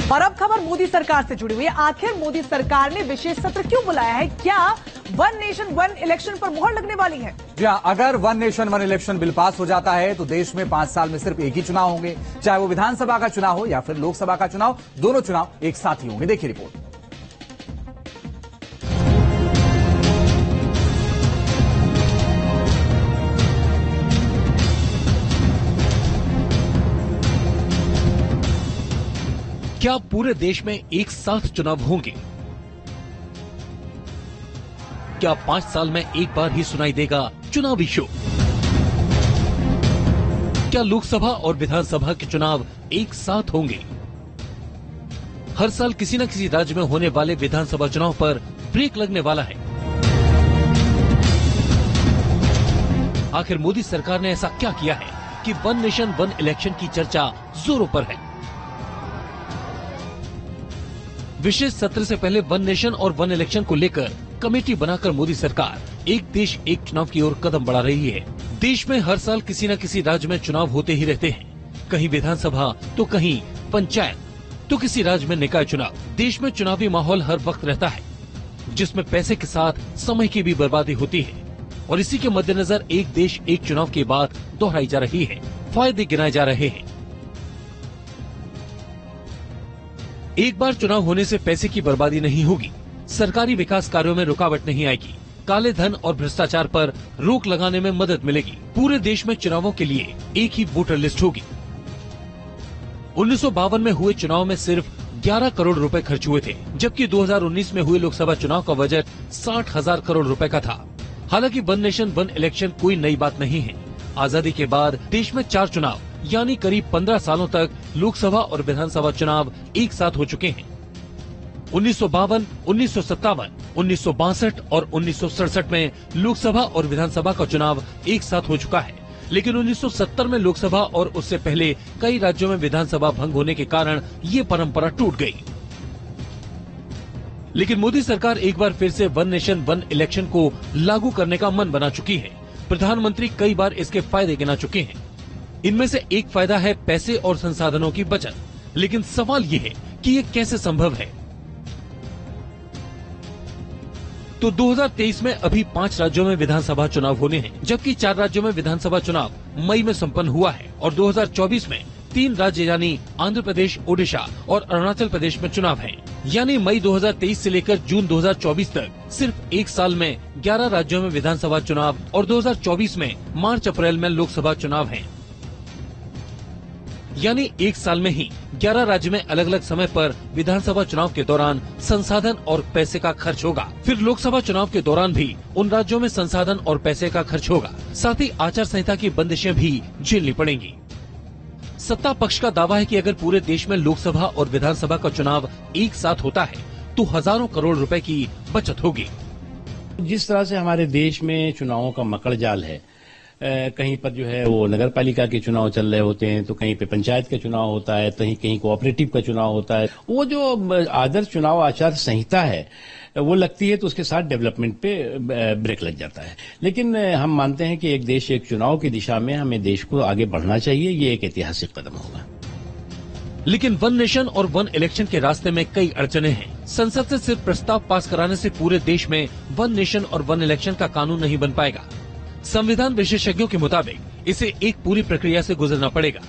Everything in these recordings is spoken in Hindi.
और अब खबर मोदी सरकार से जुड़ी हुई है। आखिर मोदी सरकार ने विशेष सत्र क्यों बुलाया है? क्या वन नेशन वन इलेक्शन पर मुहर लगने वाली है? अगर one nation one election bill pass हो जाता है तो देश में 5 साल में सिर्फ एक ही चुनाव होंगे, चाहे वो विधानसभा का चुनाव हो या फिर लोकसभा का चुनाव। दोनों चुनाव एक साथ ही होंगे। देखिए रिपोर्ट। क्या पूरे देश में एक साथ चुनाव होंगे? क्या 5 साल में एक बार ही सुनाई देगा चुनावी शोर? क्या लोकसभा और विधानसभा के चुनाव एक साथ होंगे? हर साल किसी न किसी राज्य में होने वाले विधानसभा चुनाव पर ब्रेक लगने वाला है। आखिर मोदी सरकार ने ऐसा क्या किया है कि वन नेशन वन इलेक्शन की चर्चा जोरों पर है? विशेष सत्र से पहले वन नेशन और वन इलेक्शन को लेकर कमेटी बनाकर मोदी सरकार एक देश एक चुनाव की ओर कदम बढ़ा रही है। देश में हर साल किसी न किसी राज्य में चुनाव होते ही रहते हैं, कहीं विधानसभा तो कहीं पंचायत तो किसी राज्य में निकाय चुनाव। देश में चुनावी माहौल हर वक्त रहता है, जिसमें पैसे के साथ समय की भी बर्बादी होती है और इसी के मद्देनजर एक देश एक चुनाव की बात दोहराई जा रही है, फायदे गिनाए जा रहे हैं। एक बार चुनाव होने से पैसे की बर्बादी नहीं होगी, सरकारी विकास कार्यों में रुकावट नहीं आएगी, काले धन और भ्रष्टाचार पर रोक लगाने में मदद मिलेगी। पूरे देश में चुनावों के लिए एक ही वोटर लिस्ट होगी। 1952 में हुए चुनाव में सिर्फ 11 करोड़ रुपए खर्च हुए थे, जबकि 2019 में हुए लोकसभा चुनाव का बजट 60,000 करोड़ रुपए का था। हालांकि वन नेशन वन इलेक्शन कोई नई बात नहीं है। आजादी के बाद देश में 4 चुनाव यानी करीब 15 सालों तक लोकसभा और विधानसभा चुनाव एक साथ हो चुके हैं। 1952, 1957, 1962 और 1967 में लोकसभा और विधानसभा का चुनाव एक साथ हो चुका है, लेकिन 1970 में लोकसभा और उससे पहले कई राज्यों में विधानसभा भंग होने के कारण ये परंपरा टूट गई। लेकिन मोदी सरकार एक बार फिर से वन नेशन वन इलेक्शन को लागू करने का मन बना चुकी है। प्रधानमंत्री कई बार इसके फायदे गिना चुके हैं। इनमें से एक फायदा है पैसे और संसाधनों की बचत, लेकिन सवाल ये है कि ये कैसे संभव है। तो 2023 में अभी 5 राज्यों में विधानसभा चुनाव होने हैं, जबकि 4 राज्यों में विधानसभा चुनाव मई में संपन्न हुआ है और 2024 में 3 राज्य यानी आंध्र प्रदेश, ओडिशा और अरुणाचल प्रदेश में चुनाव है। यानी मई 2023 से लेकर जून 2024 तक सिर्फ एक साल में 11 राज्यों में विधानसभा चुनाव और 2024 में मार्च अप्रैल में लोकसभा चुनाव है। यानी एक साल में ही 11 राज्य में अलग अलग समय पर विधानसभा चुनाव के दौरान संसाधन और पैसे का खर्च होगा। फिर लोकसभा चुनाव के दौरान भी उन राज्यों में संसाधन और पैसे का खर्च होगा। साथ ही आचार संहिता की बंदिशें भी झेलनी पड़ेंगी। सत्ता पक्ष का दावा है कि अगर पूरे देश में लोकसभा और विधानसभा का चुनाव एक साथ होता है तो हजारों करोड़ रुपए की बचत होगी। जिस तरह से हमारे देश में चुनावों का मकड़जाल है, कहीं पर जो है वो नगर पालिका के चुनाव चल रहे होते हैं, तो कहीं पे पंचायत का चुनाव होता है, कहीं कोऑपरेटिव का चुनाव होता है। वो जो आदर्श चुनाव आचार संहिता है वो लगती है तो उसके साथ डेवलपमेंट पे ब्रेक लग जाता है। लेकिन हम मानते हैं कि एक देश एक चुनाव की दिशा में हमें देश को आगे बढ़ना चाहिए। ये एक ऐतिहासिक कदम होगा। लेकिन वन नेशन और वन इलेक्शन के रास्ते में कई अड़चने हैं। संसद से सिर्फ प्रस्ताव पास कराने से पूरे देश में वन नेशन और वन इलेक्शन का कानून नहीं बन पाएगा। संविधान विशेषज्ञों के मुताबिक इसे एक पूरी प्रक्रिया से गुजरना पड़ेगा।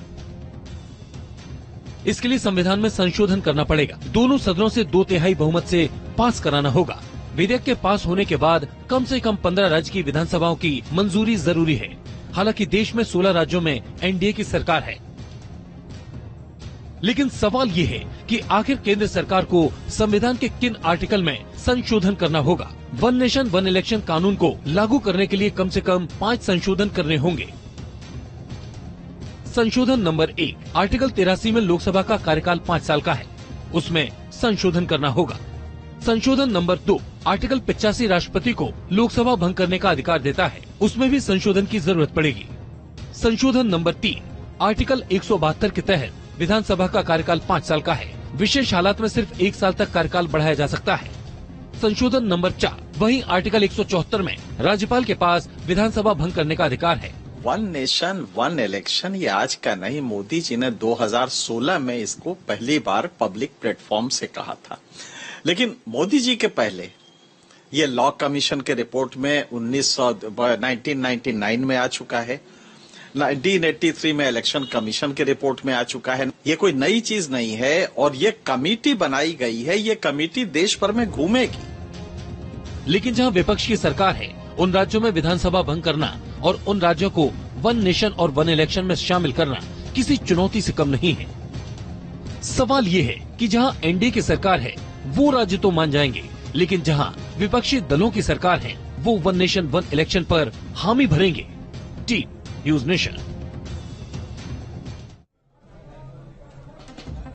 इसके लिए संविधान में संशोधन करना पड़ेगा। दोनों सदनों से 2/3 बहुमत से पास कराना होगा। विधेयक के पास होने के बाद कम से कम 15 राज्य की विधानसभाओं की मंजूरी जरूरी है। हालांकि देश में 16 राज्यों में एनडीए की सरकार है। लेकिन सवाल ये है कि आखिर केंद्र सरकार को संविधान के किन आर्टिकल में संशोधन करना होगा। वन नेशन वन इलेक्शन कानून को लागू करने के लिए कम से कम 5 संशोधन करने होंगे। संशोधन नंबर 1, आर्टिकल 83 में लोकसभा का कार्यकाल 5 साल का है, उसमें संशोधन करना होगा। संशोधन नंबर 2, आर्टिकल 85 राष्ट्रपति को लोकसभा भंग करने का अधिकार देता है, उसमें भी संशोधन की जरूरत पड़ेगी। संशोधन नंबर 3, आर्टिकल 172 के तहत विधानसभा का कार्यकाल 5 साल का है, विशेष हालात में सिर्फ 1 साल तक कार्यकाल बढ़ाया जा सकता है। संशोधन नंबर 4, वहीं आर्टिकल 174 में राज्यपाल के पास विधानसभा भंग करने का अधिकार है, वन नेशन वन इलेक्शन ये आज का नहीं, मोदी जी ने 2016 में इसको पहली बार पब्लिक प्लेटफॉर्म से कहा था। लेकिन मोदी जी के पहले ये लॉ कमीशन के रिपोर्ट में 1999 में आ चुका है, 1983 में इलेक्शन कमीशन के रिपोर्ट में आ चुका है। ये कोई नई चीज नहीं है और ये कमेटी बनाई गई है, ये कमेटी देश भर में घूमेगी। लेकिन जहां विपक्ष की सरकार है, उन राज्यों में विधानसभा भंग करना और उन राज्यों को वन नेशन और वन इलेक्शन में शामिल करना किसी चुनौती से कम नहीं है। सवाल ये है कि जहां एनडीए की सरकार है वो राज्य तो मान जाएंगे, लेकिन जहां विपक्षी दलों की सरकार है वो वन नेशन वन इलेक्शन पर हामी भरेंगे। T news nation.